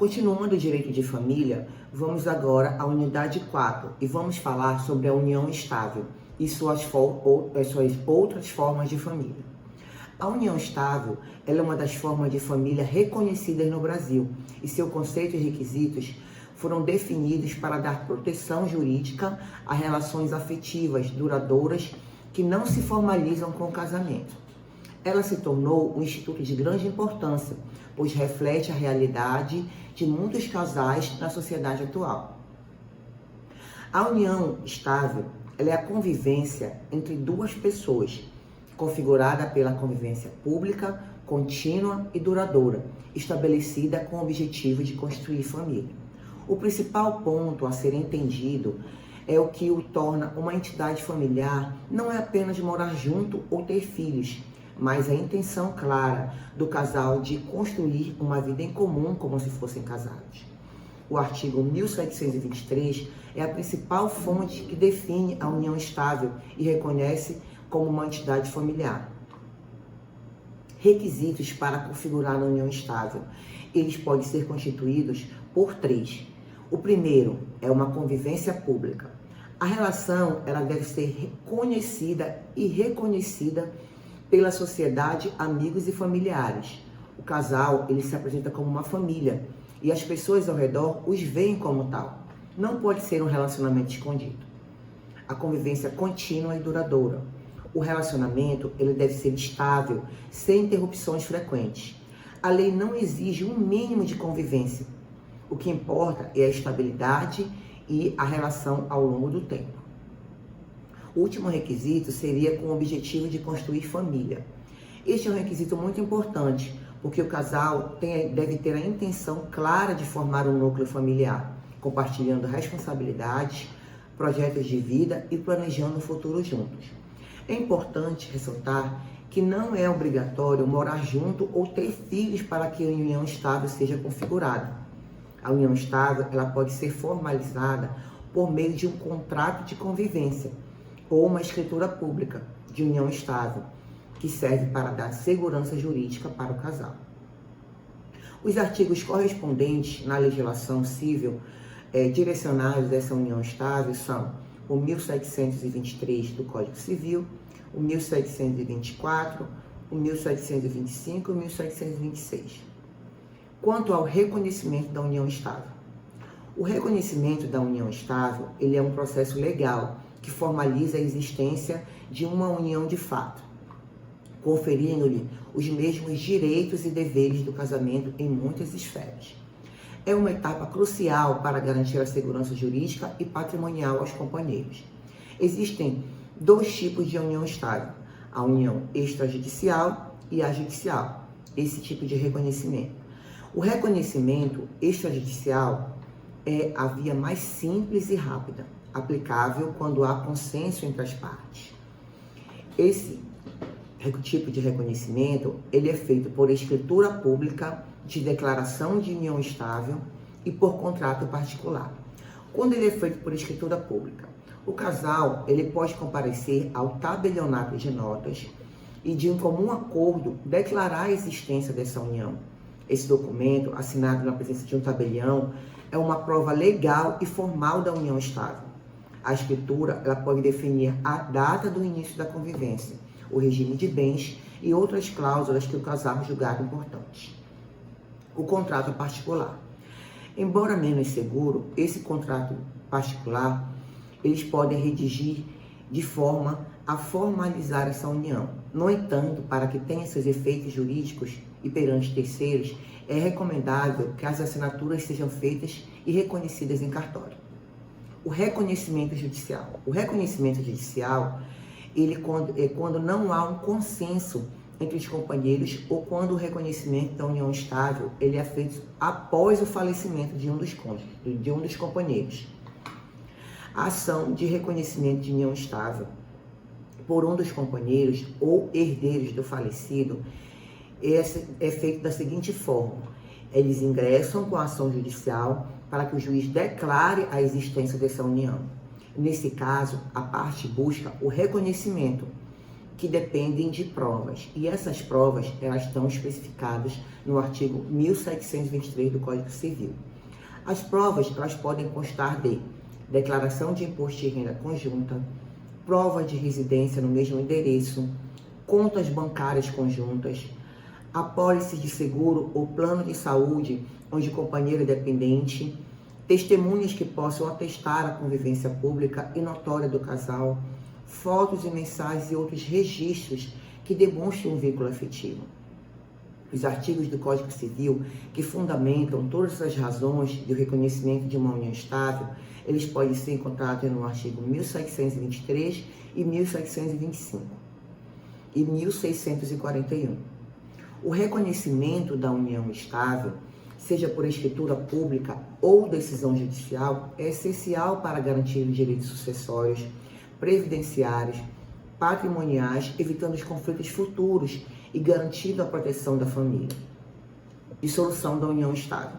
Continuando o direito de família, vamos agora à unidade 4 e vamos falar sobre a união estável e suas outras formas de família. A união estável ela é uma das formas de família reconhecidas no Brasil e seu conceito e requisitos foram definidos para dar proteção jurídica a relações afetivas duradouras que não se formalizam com o casamento. Ela se tornou um instituto de grande importância, pois reflete a realidade de muitos casais na sociedade atual. A união estável ela é a convivência entre duas pessoas, configurada pela convivência pública, contínua e duradoura, estabelecida com o objetivo de construir família. O principal ponto a ser entendido é o que o torna uma entidade familiar não é apenas morar junto ou ter filhos, mas a intenção clara do casal de construir uma vida em comum como se fossem casados. O artigo 1723 é a principal fonte que define a união estável e reconhece como uma entidade familiar. Requisitos para configurar a união estável. Eles podem ser constituídos por 3. O primeiro é uma convivência pública. A relação ela deve ser conhecida e reconhecida pela sociedade, amigos e familiares. O casal ele se apresenta como uma família e as pessoas ao redor os veem como tal. Não pode ser um relacionamento escondido. A convivência contínua e duradoura. O relacionamento ele deve ser estável, sem interrupções frequentes. A lei não exige um mínimo de convivência. O que importa é a estabilidade e a relação ao longo do tempo. O último requisito seria com o objetivo de construir família. Este é um requisito muito importante, porque o casal deve ter a intenção clara de formar um núcleo familiar, compartilhando responsabilidades, projetos de vida e planejando o futuro juntos. É importante ressaltar que não é obrigatório morar junto ou ter filhos para que a união estável seja configurada. A união estável ela pode ser formalizada por meio de um contrato de convivência ou uma escritura pública de união estável, que serve para dar segurança jurídica para o casal. Os artigos correspondentes na legislação civil direcionados a essa união estável são o 1723 do Código Civil, o 1724, o 1725 e o 1726. Quanto ao reconhecimento da união estável. O reconhecimento da união estável ele é um processo legal que formaliza a existência de uma união de fato, conferindo-lhe os mesmos direitos e deveres do casamento em muitas esferas. É uma etapa crucial para garantir a segurança jurídica e patrimonial aos companheiros. Existem 2 tipos de união estável, a união extrajudicial e a judicial, esse tipo de reconhecimento. O reconhecimento extrajudicial é a via mais simples e rápida, aplicável quando há consenso entre as partes. Esse tipo de reconhecimento ele é feito por escritura pública de declaração de união estável e por contrato particular. Quando ele é feito por escritura pública, o casal ele pode comparecer ao tabelionato de notas e de um comum acordo declarar a existência dessa união. Esse documento, assinado na presença de um tabelião, é uma prova legal e formal da união estável. A escritura ela pode definir a data do início da convivência, o regime de bens e outras cláusulas que o casal julgar importantes. O contrato particular. Embora menos seguro, esse contrato particular, eles podem redigir de forma a formalizar essa união. No entanto, para que tenha seus efeitos jurídicos e perante terceiros, é recomendável que as assinaturas sejam feitas e reconhecidas em cartório. O reconhecimento judicial. O reconhecimento judicial, quando não há um consenso entre os companheiros ou quando o reconhecimento da união estável ele é feito após o falecimento de um dos cônjuges, de um dos companheiros. A ação de reconhecimento de união estável por um dos companheiros ou herdeiros do falecido é feito da seguinte forma: eles ingressam com a ação judicial para que o juiz declare a existência dessa união. Nesse caso, a parte busca o reconhecimento que dependem de provas. E essas provas, elas estão especificadas no artigo 1723 do Código Civil. As provas, elas podem constar de declaração de imposto de renda conjunta, prova de residência no mesmo endereço, contas bancárias conjuntas, apólice de seguro ou plano de saúde onde o companheiro é dependente, testemunhas que possam atestar a convivência pública e notória do casal, fotos e mensagens e outros registros que demonstrem um vínculo afetivo. Os artigos do Código Civil que fundamentam todas as razões do reconhecimento de uma união estável, eles podem ser encontrados no artigo 1723 e 1725 e 1641. O reconhecimento da união estável, seja por escritura pública ou decisão judicial, é essencial para garantir os direitos sucessórios, previdenciários, patrimoniais, evitando os conflitos futuros e garantindo a proteção da família. Dissolução da união estável.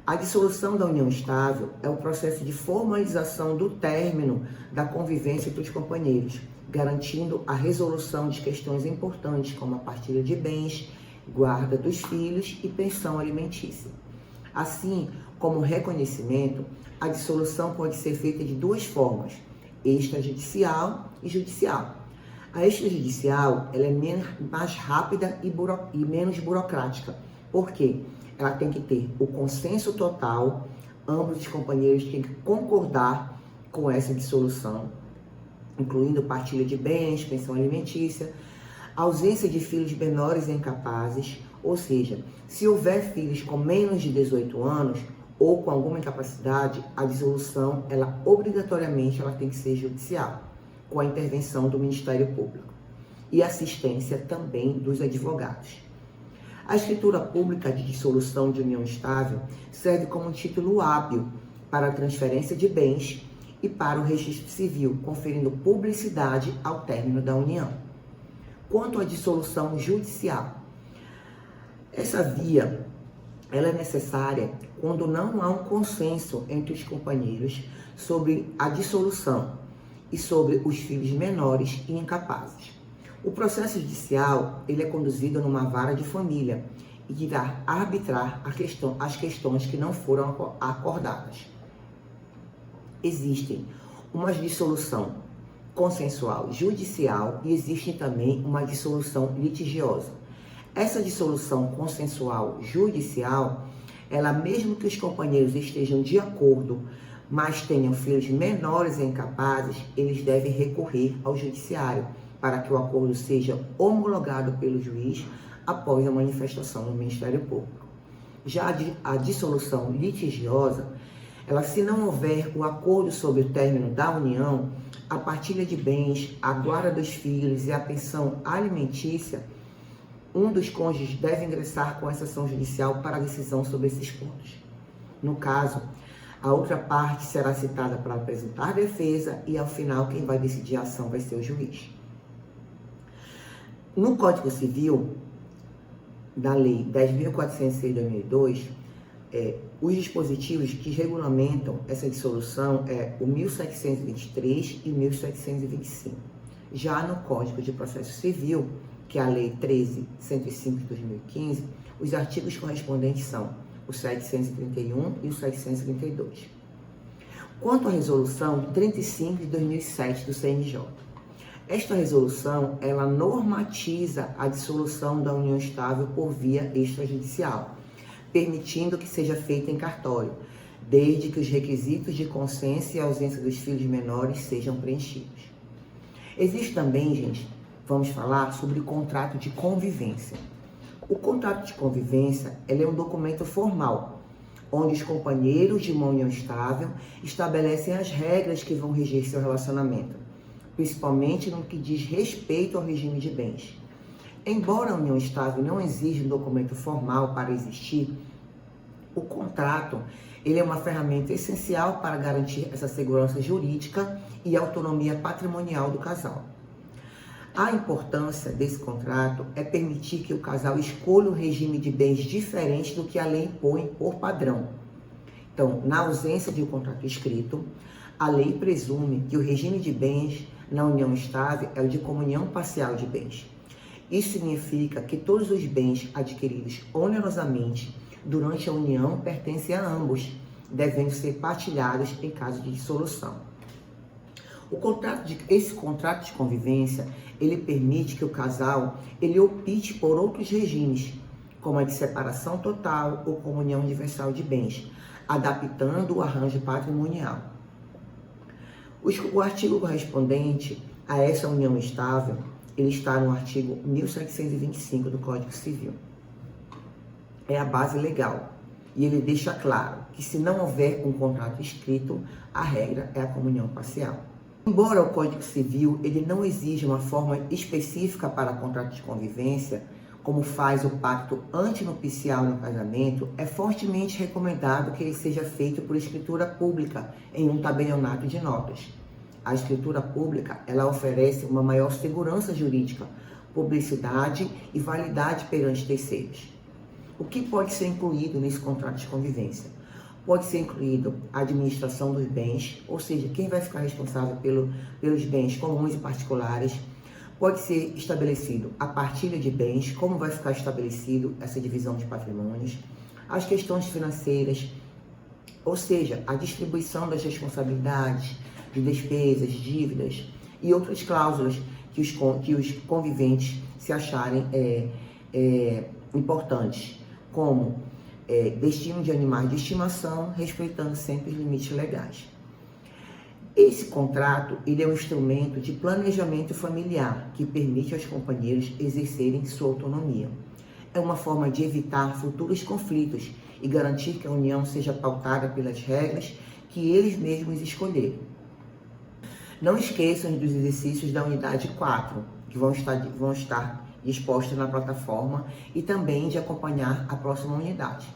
A dissolução da união estável é o processo de formalização do término da convivência entre os companheiros, garantindo a resolução de questões importantes como a partilha de bens, guarda dos filhos e pensão alimentícia. Assim como o reconhecimento, a dissolução pode ser feita de duas formas, extrajudicial e judicial. A extrajudicial, ela é mais rápida e menos burocrática, porque ela tem que ter o consenso total, ambos os companheiros têm que concordar com essa dissolução, incluindo partilha de bens, pensão alimentícia, ausência de filhos menores e incapazes, ou seja, se houver filhos com menos de 18 anos ou com alguma incapacidade, a dissolução, ela obrigatoriamente ela tem que ser judicial, com a intervenção do Ministério Público e assistência também dos advogados. A escritura pública de dissolução de união estável serve como título hábil para a transferência de bens e para o registro civil, conferindo publicidade ao término da união. Quanto à dissolução judicial, essa via ela é necessária quando não há um consenso entre os companheiros sobre a dissolução e sobre os filhos menores e incapazes. O processo judicial ele é conduzido numa vara de família e irá arbitrar as questões que não foram acordadas. Existem uma dissolução consensual judicial e existe também uma dissolução litigiosa. Essa dissolução consensual judicial, ela mesmo que os companheiros estejam de acordo, mas tenham filhos menores e incapazes, eles devem recorrer ao judiciário para que o acordo seja homologado pelo juiz após a manifestação do Ministério Público. Já a dissolução litigiosa, ela, se não houver o acordo sobre o término da união, a partilha de bens, a guarda dos filhos e a pensão alimentícia, um dos cônjuges deve ingressar com essa ação judicial para a decisão sobre esses pontos. No caso, a outra parte será citada para apresentar defesa e, ao final, quem vai decidir a ação vai ser o juiz. No Código Civil, da Lei 10.406 de 2002, os dispositivos que regulamentam essa dissolução é o 1723 e 1725. Já no Código de Processo Civil, que é a Lei 13.105 de 2015, os artigos correspondentes são o 731 e o 732. Quanto à Resolução 35 de 2007 do CNJ, esta resolução, ela normatiza a dissolução da união estável por via extrajudicial, permitindo que seja feita em cartório, desde que os requisitos de consenso e ausência dos filhos menores sejam preenchidos. Existe também, gente, vamos falar sobre o contrato de convivência. O contrato de convivência, ele é um documento formal, onde os companheiros de uma união estável estabelecem as regras que vão reger seu relacionamento, principalmente no que diz respeito ao regime de bens. Embora a união estável não exija um documento formal para existir, o contrato ele é uma ferramenta essencial para garantir essa segurança jurídica e autonomia patrimonial do casal. A importância desse contrato é permitir que o casal escolha um regime de bens diferente do que a lei impõe por padrão. Então, na ausência de um contrato escrito, a lei presume que o regime de bens na união estável é o de comunhão parcial de bens. Isso significa que todos os bens adquiridos onerosamente durante a união pertencem a ambos, devendo ser partilhados em caso de dissolução. Esse contrato de convivência, ele permite que o casal ele opte por outros regimes, como a de separação total ou comunhão universal de bens, adaptando o arranjo patrimonial. O artigo correspondente a essa união estável, ele está no artigo 1725 do Código Civil. É a base legal e ele deixa claro que se não houver um contrato escrito, a regra é a comunhão parcial. Embora o Código Civil ele não exija uma forma específica para contrato de convivência, como faz o pacto antinupcial no casamento, é fortemente recomendado que ele seja feito por escritura pública em um tabelionato de notas. A escritura pública, ela oferece uma maior segurança jurídica, publicidade e validade perante terceiros. O que pode ser incluído nesse contrato de convivência? Pode ser incluído a administração dos bens, ou seja, quem vai ficar responsável pelos bens comuns e particulares. Pode ser estabelecido a partilha de bens, como vai ficar estabelecido essa divisão de patrimônios, as questões financeiras, ou seja, a distribuição das responsabilidades, de despesas, dívidas e outras cláusulas que os conviventes se acharem importantes, como destino de animais de estimação, respeitando sempre os limites legais. Esse contrato ele é um instrumento de planejamento familiar que permite aos companheiros exercerem sua autonomia. É uma forma de evitar futuros conflitos e garantir que a união seja pautada pelas regras que eles mesmos escolheram. Não esqueçam dos exercícios da unidade 4, que vão estar expostos na plataforma, e também de acompanhar a próxima unidade.